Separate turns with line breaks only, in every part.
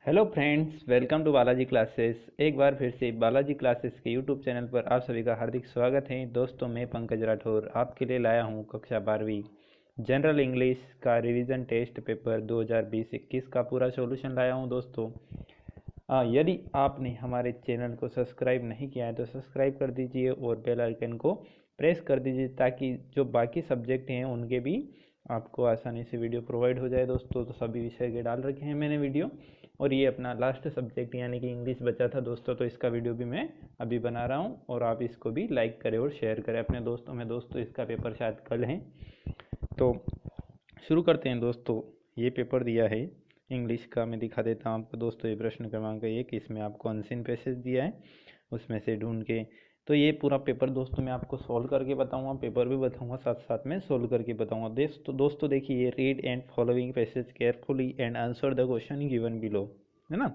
Hello friends, welcome to Balaji classes. एक बार फिर से बालाजी क्लासेस के यूट्यूब चैनल पर आप सभी का हार्दिक स्वागत है। दोस्तों, मैं पंकज राठौर आपके लिए लाया हूँ कक्षा 12वीं जनरल इंग्लिश का रिवीजन टेस्ट पेपर 2020-21 का पूरा सॉल्यूशन लाया हूँ। दोस्तों, यदि आपने हमारे चैनल को सब्सक्राइब नहीं किया है तो सब्सक्राइब कर दीजिए और बेल आइकन को प्रेस कर दीजिए ताकि जो बाकी सब्जेक्ट हैं उनके भी आपको आसानी से वीडियो प्रोवाइड हो जाए। दोस्तों, तो सभी विषय के डाल रखे हैं मैंने वीडियो, और ये अपना लास्ट सब्जेक्ट यानी कि इंग्लिश बचा था दोस्तों, तो इसका वीडियो भी मैं अभी बना रहा हूँ और आप इसको भी लाइक करें और शेयर करें अपने दोस्तों में। दोस्तों, इसका पेपर शायद कल है, तो शुरू करते हैं। दोस्तों, ये पेपर दिया है इंग्लिश का, मैं दिखा देता हूँ आपको। दोस्तों, ये प्रश्न क्रमांक 1, इसमें आपको अनसीन पैसेज दिया है, उसमें से ढूंढ के। तो ये पूरा पेपर दोस्तों मैं आपको सोल्व करके बताऊंगा, पेपर भी बताऊंगा, साथ साथ में सोल्व करके बताऊंगा। दोस्तों देखिए, read and following passage carefully and answer the question given below, है ना।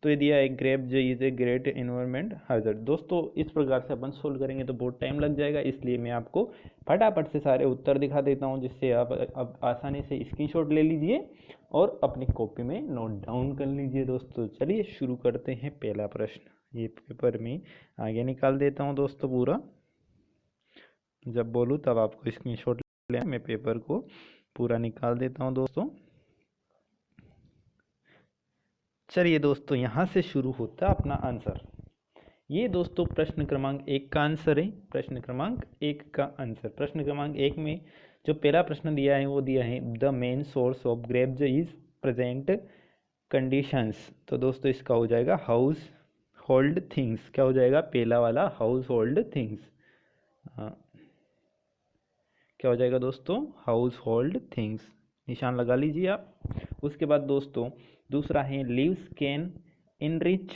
तो ये दिया है, ग्रेप जो is a great environment hazard। दोस्तों, इस प्रकार से अपन सोल्व करेंगे तो बहुत टाइम लग जाएगा, इसलिए मैं आपको फटाफट से सारे उत्तर दिखा देता हूँ, जिससे आप अब आसानी से स्क्रीनशॉट ले लीजिए और अपनी कॉपी में नोट डाउन कर लीजिए। दोस्तों, चलिए शुरू करते हैं। पहला प्रश्न ये पेपर में आगे निकाल देता हूँ दोस्तों पूरा, जब बोलूँ तब आपको स्क्रीनशॉट लेना। मैं पेपर को पूरा निकाल देता हूँ दोस्तों। चलिए दोस्तों, यहाँ से शुरू होता है अपना आंसर। ये दोस्तों प्रश्न क्रमांक 1 का आंसर है। प्रश्न क्रमांक 1 का आंसर, प्रश्न क्रमांक 1 में जो पहला प्रश्न दिया है वो दिया है, the main source of grapes is present conditions. तो दोस्तों इसका हो जाएगा हाउस होल्ड थिंग्स। क्या हो जाएगा? पहला वाला हाउस होल्ड थिंग्स। क्या हो जाएगा दोस्तों? हाउस होल्ड थिंग्स, निशान लगा लीजिए आप। उसके बाद दोस्तों दूसरा है, लीव्स कैन इनरिच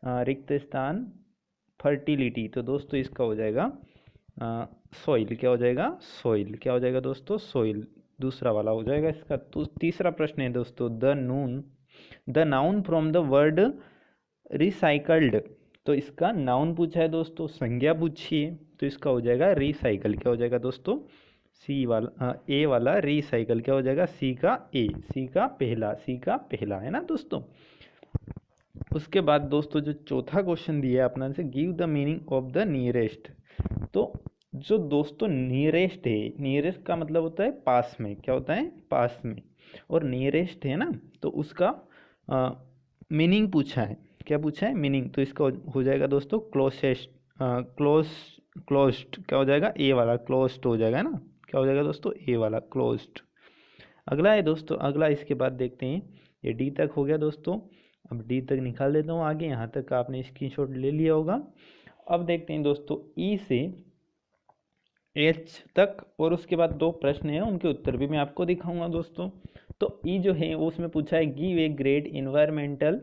रिक्त स्थान फर्टिलिटी। तो दोस्तों इसका हो जाएगा सॉइल। क्या हो जाएगा? सॉइल। क्या हो जाएगा दोस्तों? सॉइल, दूसरा वाला हो जाएगा इसका। तो तीसरा प्रश्न है दोस्तों, the noun from the word recycled. तो इसका नाउन पूछा है दोस्तों, संज्ञा पूछी है, तो इसका हो जाएगा रिसाइकल। क्या हो जाएगा दोस्तों? सी वाला ए वाला रिसाइकल। क्या हो जाएगा? सी का ए, सी का पहला, सी का पहला, है ना दोस्तों। उसके बाद दोस्तों जो चौथा क्वेश्चन दिया है अपना से, give the meaning of the nearest. तो जो दोस्तों नियरेस्ट है, नियरेस्ट का मतलब होता है पास में। क्या होता है? पास में। और नियरेस्ट है ना, तो उसका मीनिंग पूछा है। क्या पूछा है? मीनिंग। तो इसका हो जाएगा दोस्तों क्लोजेस्ट, क्लोज, क्लोज्ड। क्या हो जाएगा? ए वाला क्लोज्ड हो जाएगा ना। क्या हो जाएगा दोस्तों? ए वाला क्लोज्ड। अगला है दोस्तों, अगला इसके बाद देखते हैं, ये डी तक हो गया दोस्तों। अब डी तक निकाल देता हूँ आगे, यहाँ तक आपने स्क्रीनशॉट ले लिया होगा। अब देखते हैं दोस्तों ई से एच तक, और उसके बाद दो प्रश्न हैं, उनके उत्तर भी मैं आपको दिखाऊंगा दोस्तों। तो ई जो है वो उसमें पूछा है, give a great environmental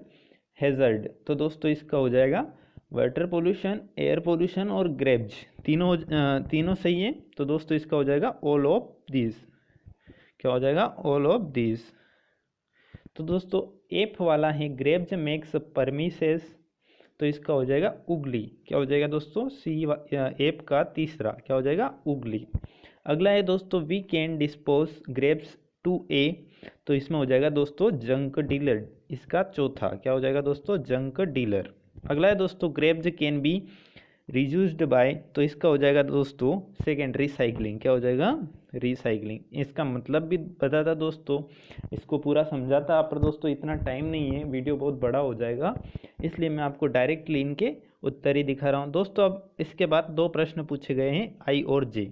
hazard. तो दोस्तों इसका हो जाएगा वाटर पोल्यूशन, एयर पोल्यूशन और ग्रेव्स। तीनों सही है। तो दोस्तों इसका हो जाएगा ऑल ऑफ दीज। क्या हो जाएगा? All of these. तो दोस्तों एफ वाला है, ग्रेव्स मेक्स परमिसेस। तो इसका हो जाएगा उगली। क्या हो जाएगा दोस्तों? सी एप का तीसरा। क्या हो जाएगा? उगली। अगला है दोस्तों, we can dispose grapes to a. तो इसमें हो जाएगा दोस्तों जंक डीलर, इसका चौथा। क्या हो जाएगा दोस्तों? Junk dealer. अगला है दोस्तों, grapes can be reused by. तो इसका हो जाएगा दोस्तों सेकेंड, रिसाइकलिंग। क्या हो जाएगा? रिसाइकलिंग। इसका मतलब भी पता था दोस्तों, इसको पूरा समझाता आप, पर दोस्तों इतना टाइम नहीं है, वीडियो बहुत बड़ा हो जाएगा, इसलिए मैं आपको डायरेक्टली इनके उत्तर ही दिखा रहा हूँ दोस्तों। अब इसके बाद दो प्रश्न पूछे गए हैं, आई और जे।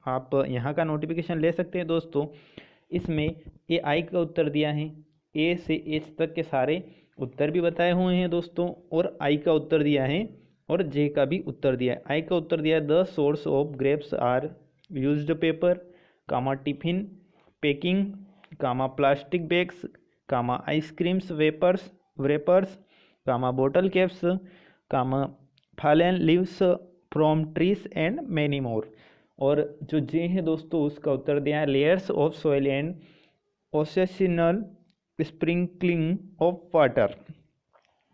आप यहाँ का नोटिफिकेशन ले सकते हैं दोस्तों। इसमें ए आई का उत्तर दिया है, ए से एच तक के सारे उत्तर भी बताए हुए हैं दोस्तों, और आई का उत्तर दिया है और जे का भी उत्तर दिया है। आई का उत्तर दिया है, the source of grapes are used paper, comma tiffin packing, comma plastic bags, comma ice creams wrappers wrappers, comma bottle caps, comma fallen leaves from trees and many more. और जो जे है दोस्तों उसका उत्तर दिया है, layers of soil and occasional sprinkling of water,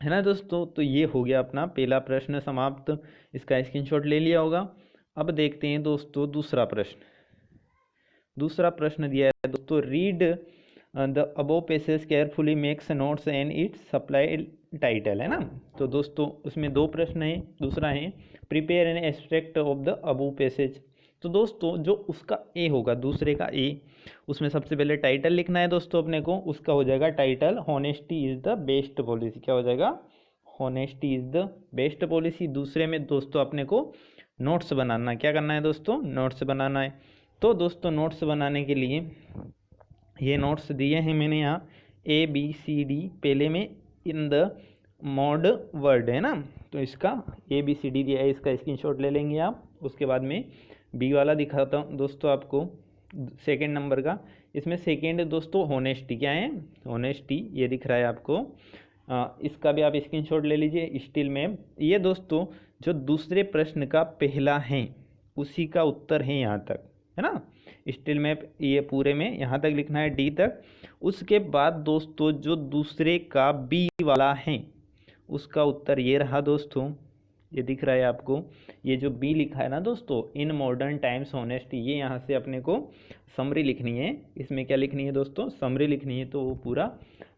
है ना दोस्तों। तो ये हो गया अपना पहला प्रश्न समाप्त, इसका स्क्रीनशॉट ले लिया होगा। अब देखते हैं दोस्तों दूसरा प्रश्न। दूसरा प्रश्न दिया है दोस्तों, read the above passage carefully makes notes and it's supply title, है ना। तो दोस्तों उसमें दो प्रश्न है। दूसरा है prepare an abstract of the above passage. तो दोस्तों जो उसका ए होगा, दूसरे का ए, उसमें सबसे पहले टाइटल लिखना है दोस्तों अपने को। उसका हो जाएगा title honesty is the best policy. क्या हो जाएगा? Honesty is the best policy. दूसरे में दोस्तों अपने को नोट्स बनाना है। क्या करना है दोस्तों? नोट्स बनाना है। तो दोस्तों नोट्स बनाने के लिए ये नोट्स दिए हैं मैंने यहाँ ABCD। पहले में इन द मॉड वर्ड, है ना। तो इसका ABCD दिया है, इसका स्क्रीनशॉट ले लेंगे आप। उसके बाद में बी वाला दिखाता हूँ दोस्तों आपको, सेकेंड नंबर का। इसमें सेकेंड दोस्तों होनेस्टी। क्या है? होनेस्टी, ये दिख रहा है आपको। इसका भी आप स्क्रीनशॉट ले लीजिए स्टिल में। ये दोस्तों जो दूसरे प्रश्न का पहला है उसी का उत्तर है यहाँ तक, है ना। स्टिल मैप ये पूरे में यहाँ तक लिखना है डी तक। उसके बाद दोस्तों जो दूसरे का बी वाला है उसका उत्तर ये रहा दोस्तों, ये दिख रहा है आपको। ये जो बी लिखा है ना दोस्तों, इन मॉडर्न टाइम्स ऑनेस्टी, ये यहाँ से अपने को समरी लिखनी है। इसमें क्या लिखनी है दोस्तों? समरी लिखनी है। तो वो पूरा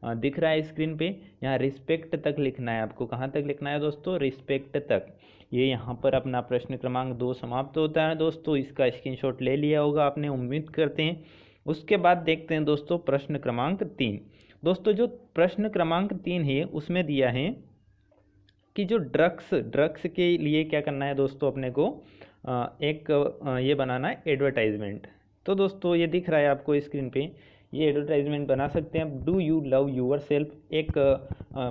दिख रहा है स्क्रीन पे। यहाँ रिस्पेक्ट तक लिखना है आपको। कहाँ तक लिखना है दोस्तों? रिस्पेक्ट तक। ये यहाँ पर अपना प्रश्न क्रमांक 2 समाप्त होता है दोस्तों। इसका स्क्रीनशॉट ले लिया होगा आपने, उम्मीद करते हैं। उसके बाद देखते हैं दोस्तों प्रश्न क्रमांक 3। दोस्तों जो प्रश्न क्रमांक 3 है उसमें दिया है कि जो ड्रग्स के लिए क्या करना है दोस्तों अपने को, एक ये बनाना है एडवर्टाइजमेंट। तो दोस्तों ये दिख रहा है आपको स्क्रीन पे, ये एडवर्टाइजमेंट बना सकते हैं। Do you love yourself, एक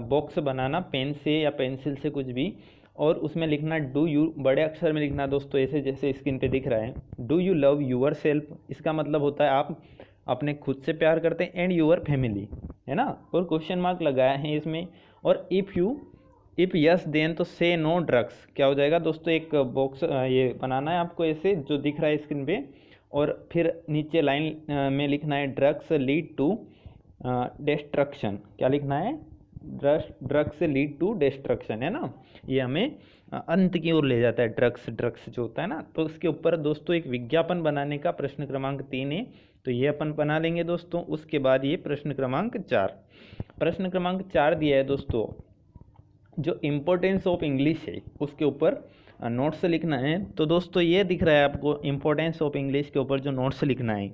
बॉक्स बनाना पेन से या पेंसिल से कुछ भी, और उसमें लिखना डू यू, बड़े अक्षर में लिखना दोस्तों, ऐसे जैसे स्क्रीन पे दिख रहा है। Do you love yourself, इसका मतलब होता है आप अपने खुद से प्यार करते हैं, एंड यूर फैमिली, है ना। और क्वेश्चन मार्क लगाया है इसमें। और इफ़ यस देन तो से नो ड्रग्स। क्या हो जाएगा दोस्तों? एक बॉक्स ये बनाना है आपको ऐसे जो दिख रहा है स्क्रीन पे, और फिर नीचे लाइन में लिखना है ड्रग्स लीड टू डिस्ट्रक्शन। क्या लिखना है? ड्रग्स लीड टू डिस्ट्रक्शन, है ना। ये हमें अंत की ओर ले जाता है, ड्रग्स जो होता है ना। तो उसके ऊपर दोस्तों एक विज्ञापन बनाने का प्रश्न क्रमांक 3 है, तो ये अपन बना लेंगे दोस्तों। उसके बाद ये प्रश्न क्रमांक 4, प्रश्न क्रमांक 4 दिया है दोस्तों, जो इम्पोर्टेंस ऑफ इंग्लिश है उसके ऊपर नोट्स लिखना है। तो दोस्तों ये दिख रहा है आपको, इम्पोर्टेंस ऑफ इंग्लिश के ऊपर जो नोट्स लिखना है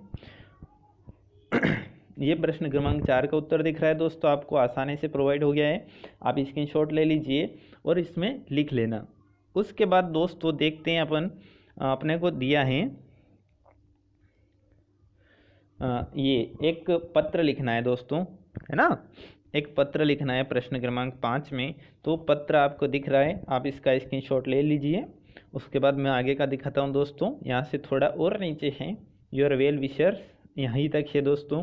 ये प्रश्न क्रमांक 4 का उत्तर दिख रहा है दोस्तों, आपको आसानी से प्रोवाइड हो गया है। आप स्क्रीनशॉट ले लीजिए और इसमें लिख लेना। उसके बाद दोस्तों देखते हैं अपन, अपने को दिया है ये एक पत्र लिखना है दोस्तों, है ना। एक पत्र लिखना है प्रश्न क्रमांक 5 में। तो पत्र आपको दिख रहा है, आप इसका स्क्रीनशॉट ले लीजिए। उसके बाद मैं आगे का दिखाता हूँ दोस्तों। यहाँ से थोड़ा और नीचे है योर वेल विशर्स, यहीं तक है दोस्तों।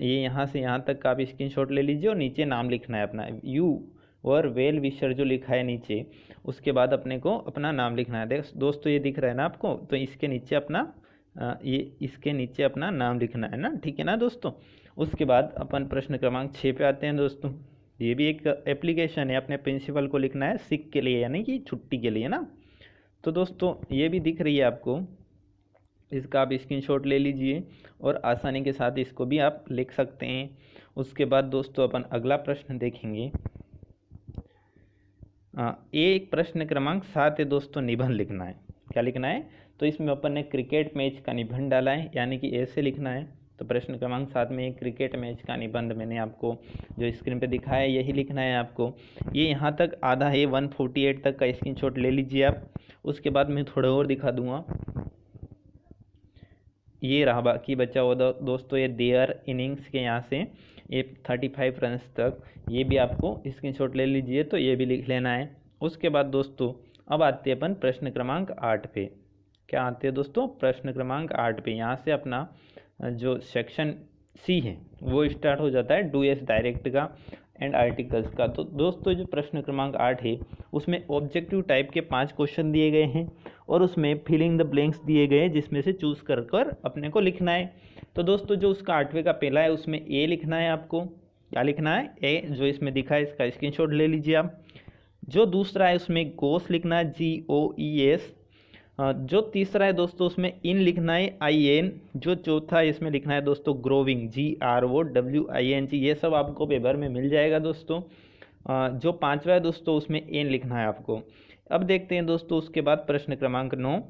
ये यहाँ से यहाँ तक का आप स्क्रीनशॉट ले लीजिए और नीचे नाम लिखना है अपना, यू और वेल विशर जो लिखा है नीचे, उसके बाद अपने को अपना नाम लिखना है। दोस्तों ये दिख रहा है ना आपको, तो इसके नीचे अपना ये इसके नीचे अपना नाम लिखना है ना, ठीक है ना दोस्तों। उसके बाद अपन प्रश्न क्रमांक 6 पे आते हैं दोस्तों। ये भी एक एप्लीकेशन है, अपने प्रिंसिपल को लिखना है सिक के लिए, यानी कि छुट्टी के लिए ना। तो दोस्तों ये भी दिख रही है आपको, इसका आप स्क्रीनशॉट ले लीजिए और आसानी के साथ इसको भी आप लिख सकते हैं। उसके बाद दोस्तों अपन अगला प्रश्न देखेंगे। एक प्रश्न क्रमांक 7 है दोस्तों, निबंध लिखना है। क्या लिखना है? तो इसमें अपन ने क्रिकेट मैच का निबंध डाला है, यानी कि ऐसे लिखना है। तो प्रश्न क्रमांक 7 में एक क्रिकेट मैच का निबंध मैंने आपको जो स्क्रीन पे दिखाया है यही लिखना है आपको। ये यहाँ तक आधा है, 148 तक का स्क्रीनशॉट ले लीजिए आप। उसके बाद मैं थोड़ा और दिखा दूंगा। ये रहा बाकी बचा हुआ दोस्तों, ये देयर इनिंग्स के यहाँ से ये 35 रन तक, ये भी आपको स्क्रीनशॉट ले लीजिए, तो ये भी लिख लेना है। उसके बाद दोस्तों अब आते हैं अपन प्रश्न क्रमांक 8 पे। क्या आते हैं दोस्तों? प्रश्न क्रमांक 8 पे। यहाँ से अपना जो सेक्शन सी है वो स्टार्ट हो जाता है, डू एस डायरेक्ट का एंड आर्टिकल्स का। तो दोस्तों जो प्रश्न क्रमांक 8 है उसमें ऑब्जेक्टिव टाइप के 5 क्वेश्चन दिए गए हैं और उसमें फिलिंग द ब्लैंक्स दिए गए, जिसमें से चूज कर कर अपने को लिखना है। तो दोस्तों जो उसका 8वें का पहला है उसमें ए लिखना है आपको। क्या लिखना है? ए, जो इसमें दिखा है इसका स्क्रीनशॉट ले लीजिए आप। जो दूसरा है उसमें गोस लिखना है, GOES। जो तीसरा है दोस्तों उसमें इन लिखना है IN। जो चौथा है इसमें लिखना है दोस्तों ग्रोविंग GROWING। ये सब आपको पेपर में मिल जाएगा दोस्तों। जो पांचवा है दोस्तों उसमें एन लिखना है आपको। अब देखते हैं दोस्तों उसके बाद प्रश्न क्रमांक 9।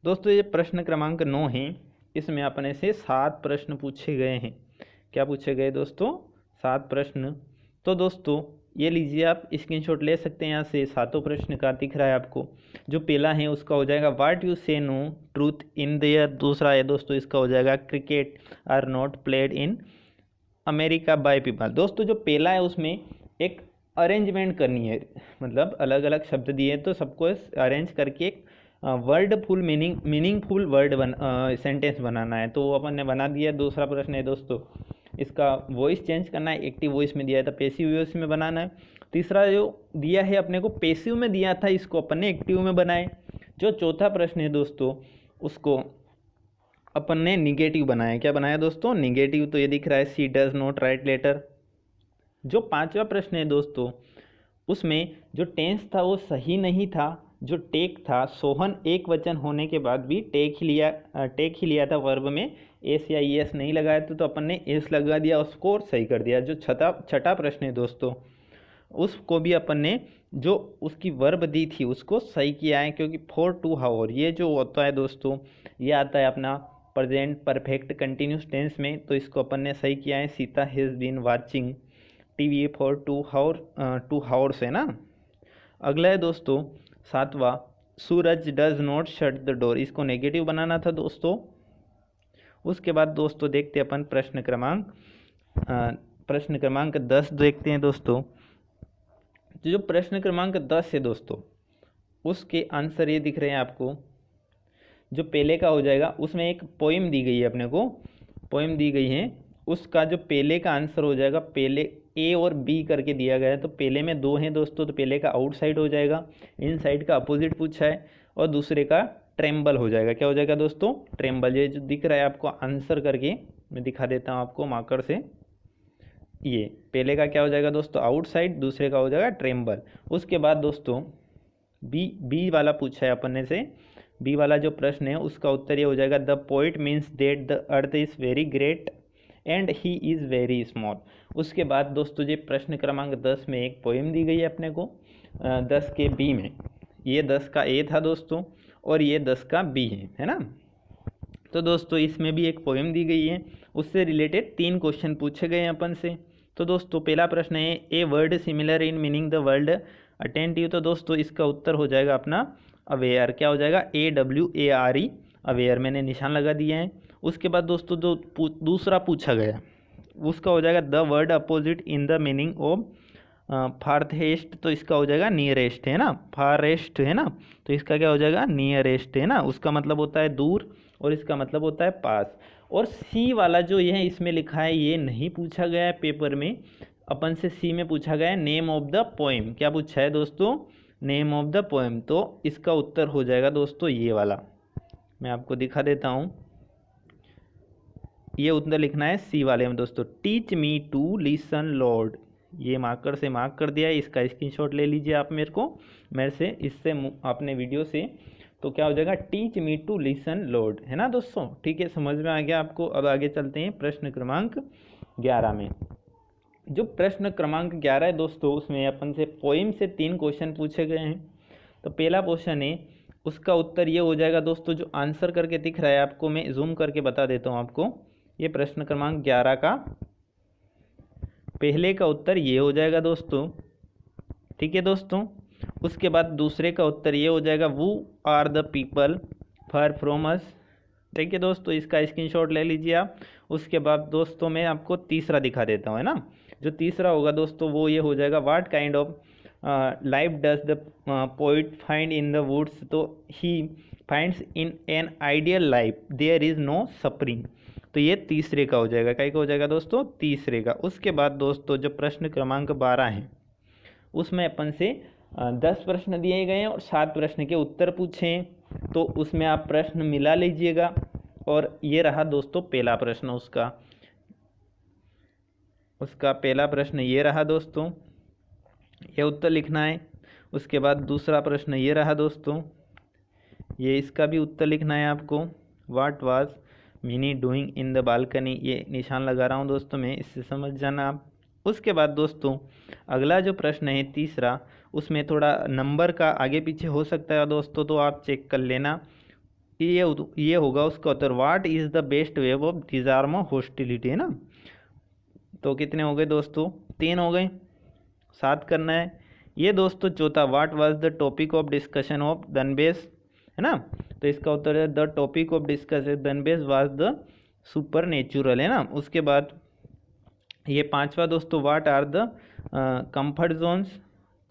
दोस्तों ये प्रश्न क्रमांक 9 है, इसमें अपने से 7 प्रश्न पूछे गए हैं। क्या पूछे गए दोस्तों? 7 प्रश्न। तो दोस्तों ये लीजिए, आप स्क्रीनशॉट ले सकते हैं यहाँ से। 7 प्रश्न का दिख रहा है आपको। जो पहला है उसका हो जाएगा what you say no truth in there. दूसरा है दोस्तों इसका हो जाएगा cricket are not played in America by people. दोस्तों जो पहला है उसमें एक अरेंजमेंट करनी है, मतलब अलग अलग शब्द दिए तो सबको अरेंज करके एक वर्डफुल मीनिंगफुल वर्ड सेंटेंस बनाना है, तो वो अपन ने बना दिया। दूसरा प्रश्न है दोस्तों इसका वॉइस चेंज करना है, एक्टिव वॉइस में दिया था, पैसिव वॉइस में बनाना है। तीसरा जो दिया है अपने को पैसिव में दिया था, इसको अपन ने एक्टिव में बनाए। जो चौथा प्रश्न है दोस्तों उसको अपन ने निगेटिव बनाया। क्या बनाया दोस्तों? निगेटिव। तो ये दिख रहा है सी डज नॉट राइट लेटर। जो पांचवा प्रश्न है दोस्तों उसमें जो टेंस था वो सही नहीं था। जो टेक था, सोहन एक वचन होने के बाद भी टेक ही लिया था वर्ब में, एस या ई एस नहीं लगाया था, तो अपन ने एस लगा दिया, उसको सही कर दिया। जो छठा प्रश्न है दोस्तों उसको भी अपन ने जो उसकी वर्ब दी थी उसको सही किया है, क्योंकि फॉर टू हावर ये जो होता है दोस्तों ये आता है अपना प्रेजेंट परफेक्ट कंटिन्यूस टेंस में, तो इसको अपन ने सही किया है। Sita has been watching TV for 2 hours है ना। अगला है दोस्तों 7वां, Suraj does not shut the door. इसको नेगेटिव बनाना था दोस्तों। उसके बाद दोस्तों देखते हैं अपन प्रश्न क्रमांक 10 देखते हैं दोस्तों। जो प्रश्न क्रमांक 10 है दोस्तों उसके आंसर ये दिख रहे हैं आपको। जो पहले का हो जाएगा उसमें एक पोइम दी गई है, अपने को पोइम दी गई है, उसका जो पहले का आंसर हो जाएगा, पहले ए और बी करके दिया गया है, तो पहले में 2 हैं दोस्तों, तो पहले का आउटसाइड हो जाएगा, इनसाइड का अपोजिट पूछा है, और दूसरे का ट्रेम्बल हो जाएगा। क्या हो जाएगा दोस्तों? ट्रेम्बल। ये जो दिख रहा है आपको आंसर करके मैं दिखा देता हूँ आपको मार्कर से। ये पहले का क्या हो जाएगा दोस्तों? आउटसाइड, दूसरे का हो जाएगा ट्रेम्बल। उसके बाद दोस्तों बी वाला पूछा है अपन ने से। बी वाला जो प्रश्न है उसका उत्तर ये हो जाएगा the poet means that the earth is very great and he is very small. उसके बाद दोस्तों ये प्रश्न क्रमांक 10 में एक पोएम दी गई है अपने को 10 के बी में। ये 10 का ए था दोस्तों और ये 10 का बी है ना। तो दोस्तों इसमें भी एक पोएम दी गई है, उससे रिलेटेड 3 क्वेश्चन पूछे गए हैं अपन से। तो दोस्तों पहला प्रश्न है a word similar in meaning the word attentive. तो दोस्तों इसका उत्तर हो जाएगा अपना अवेयर। क्या हो जाएगा? AWARE aware. मैंने निशान लगा दिया है। उसके बाद दोस्तों जो दूसरा पूछा गया उसका हो जाएगा the word opposite in the meaning of farthest. तो इसका हो जाएगा नियरेस्ट है ना, फारेस्ट है ना, तो इसका क्या हो जाएगा? नियरेस्ट है ना। उसका मतलब होता है दूर और इसका मतलब होता है पास। और सी वाला जो ये है इसमें लिखा है ये नहीं पूछा गया है पेपर में, अपन से सी में पूछा गया है नेम ऑफ द पोएम। क्या पूछा है दोस्तों? Name of the poem. तो इसका उत्तर हो जाएगा दोस्तों ये वाला, मैं आपको दिखा देता हूँ। ये उत्तर लिखना है सी वाले में दोस्तों, teach me to listen lord. ये मार्कर से मार्क कर दिया है, इसका स्क्रीनशॉट ले लीजिए आप मेरे से इससे अपने वीडियो से। तो क्या हो जाएगा? Teach me to listen lord है ना दोस्तों। ठीक है, समझ में आ गया आपको। अब आगे चलते हैं प्रश्न क्रमांक 11 में। जो प्रश्न क्रमांक 11 है दोस्तों उसमें अपन से पोइम से 3 क्वेश्चन पूछे गए हैं। तो पहला क्वेश्चन है उसका उत्तर ये हो जाएगा दोस्तों, जो आंसर करके दिख रहा है आपको, मैं जूम करके बता देता हूँ आपको। ये प्रश्न क्रमांक 11 का पहले का उत्तर ये हो जाएगा दोस्तों। ठीक है दोस्तों। उसके बाद दूसरे का उत्तर ये हो जाएगा who are the people far from us. ठीक है दोस्तों, इसका स्क्रीनशॉट ले लीजिए आप। उसके बाद दोस्तों मैं आपको तीसरा दिखा देता हूँ है ना। जो तीसरा होगा दोस्तों वो ये हो जाएगा what kind of life does the poet find in the woods. तो he finds in an ideal life there is no suffering. तो ये तीसरे का हो जाएगा। क्या का हो जाएगा दोस्तों? तीसरे का। उसके बाद दोस्तों जो प्रश्न क्रमांक 12 है उसमें अपन से 10 प्रश्न दिए गए हैं और 7 प्रश्न के उत्तर पूछे हैं, तो उसमें आप प्रश्न मिला लीजिएगा। और ये रहा दोस्तों पहला प्रश्न, उसका पहला प्रश्न ये रहा दोस्तों, ये उत्तर लिखना है। उसके बाद दूसरा प्रश्न ये रहा दोस्तों, ये इसका भी उत्तर लिखना है आपको। What was mini doing in the balcony, ये निशान लगा रहा हूँ दोस्तों मैं, इससे समझ जाना आप। उसके बाद दोस्तों अगला जो प्रश्न है तीसरा, उसमें थोड़ा नंबर का आगे पीछे हो सकता है दोस्तों, तो आप चेक कर लेना। ये होगा उसका उत्तर, what is the best way of disarm hostility, है ना। तो कितने हो गए दोस्तों, 3 हो गए, 7 करना है। ये दोस्तों चौथा, what was the topic of discussion of दनबेस, है ना। तो इसका उत्तर है द टॉपिक ऑफ डिस्कशन दनबेस वाज द सुपर नेचुरल, है ना। उसके बाद ये पांचवा दोस्तों, what are the comfort zones,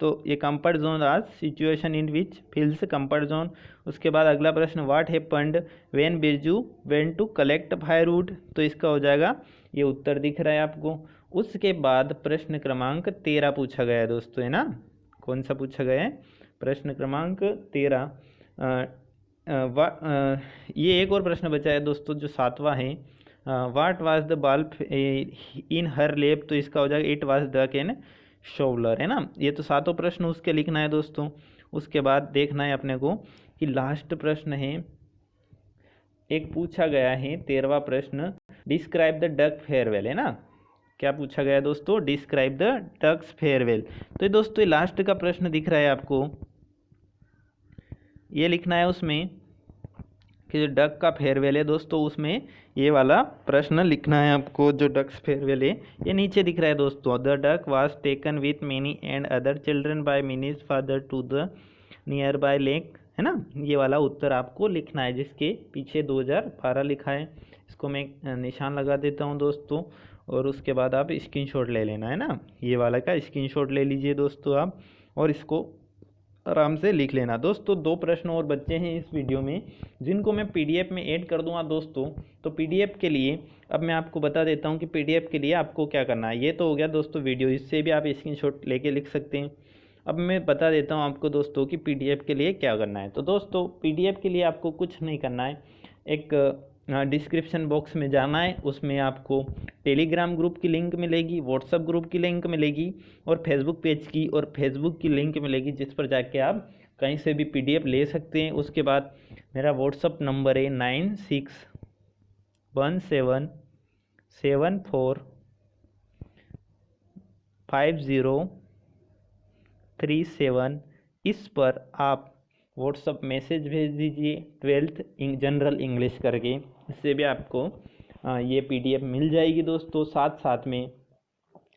तो ये comfort zone are situation in which feels comfort zone. उसके बाद अगला प्रश्न, what happened when Birju went to collect firewood, तो इसका हो जाएगा, ये उत्तर दिख रहा है आपको। उसके बाद प्रश्न क्रमांक 13 पूछा गया है दोस्तों, है ना। कौन सा पूछा गया है, प्रश्न क्रमांक 13। ये एक और प्रश्न बचा है दोस्तों जो 7वां है, what was the bulb in her lab, तो इसका हो जाएगा it was the can shoveller, है ना। ये तो 7 प्रश्न उसके लिखना है दोस्तों। उसके बाद देखना है अपने को कि लास्ट प्रश्न है, एक पूछा गया है 13वां प्रश्न, डिस्क्राइब द डक फेयरवेल, है ना। क्या पूछा गया है दोस्तों, डिस्क्राइब द डक्स फेयरवेल। तो ये दोस्तों लास्ट का प्रश्न दिख रहा है आपको, ये लिखना है उसमें कि जो डक का फेयरवेल है दोस्तों, उसमें ये वाला प्रश्न लिखना है आपको। जो डक्स फेयरवेल है ये नीचे दिख रहा है दोस्तों, the duck was taken with Mini and other children by Mini's father to the nearby lake, है ना। ये वाला उत्तर आपको लिखना है, जिसके पीछे 2012 लिखा है। इसको मैं निशान लगा देता हूँ दोस्तों, और उसके बाद आप स्क्रीनशॉट ले लेना, है ना। ये वाला का स्क्रीनशॉट ले लीजिए दोस्तों आप, और इसको आराम से लिख लेना दोस्तों। 2 प्रश्न और बच्चे हैं इस वीडियो में, जिनको मैं पीडीएफ में ऐड कर दूंगा दोस्तों। तो पीडीएफ के लिए अब मैं आपको बता देता हूं कि पीडीएफ के लिए आपको क्या करना है। ये तो हो गया दोस्तों वीडियो, इससे भी आप स्क्रीनशॉट लेके लिख सकते हैं। अब मैं बता देता हूं आपको दोस्तों कि पीडीएफ के लिए क्या करना है। तो दोस्तों पीडीएफ के लिए आपको कुछ नहीं करना है, एक डिस्क्रिप्शन बॉक्स में जाना है, उसमें आपको टेलीग्राम ग्रुप की लिंक मिलेगी, व्हाट्सएप ग्रुप की लिंक मिलेगी, और फेसबुक पेज की और फेसबुक की लिंक मिलेगी, जिस पर जाके आप कहीं से भी पीडीएफ ले सकते हैं। उसके बाद मेरा व्हाट्सएप नंबर है 9617745037, इस पर आप व्हाट्सअप मैसेज भेज दीजिए 12th जनरल इंग्लिश करके, इससे भी आपको ये पीडीएफ मिल जाएगी दोस्तों। साथ साथ में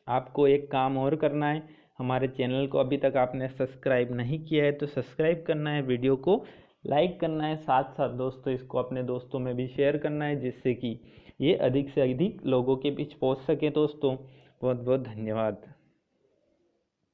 आपको एक काम और करना है, हमारे चैनल को अभी तक आपने सब्सक्राइब नहीं किया है तो सब्सक्राइब करना है, वीडियो को लाइक करना है, साथ साथ दोस्तों इसको अपने दोस्तों में भी शेयर करना है, जिससे कि ये अधिक से अधिक लोगों के बीच पहुंच सके दोस्तों। बहुत बहुत धन्यवाद।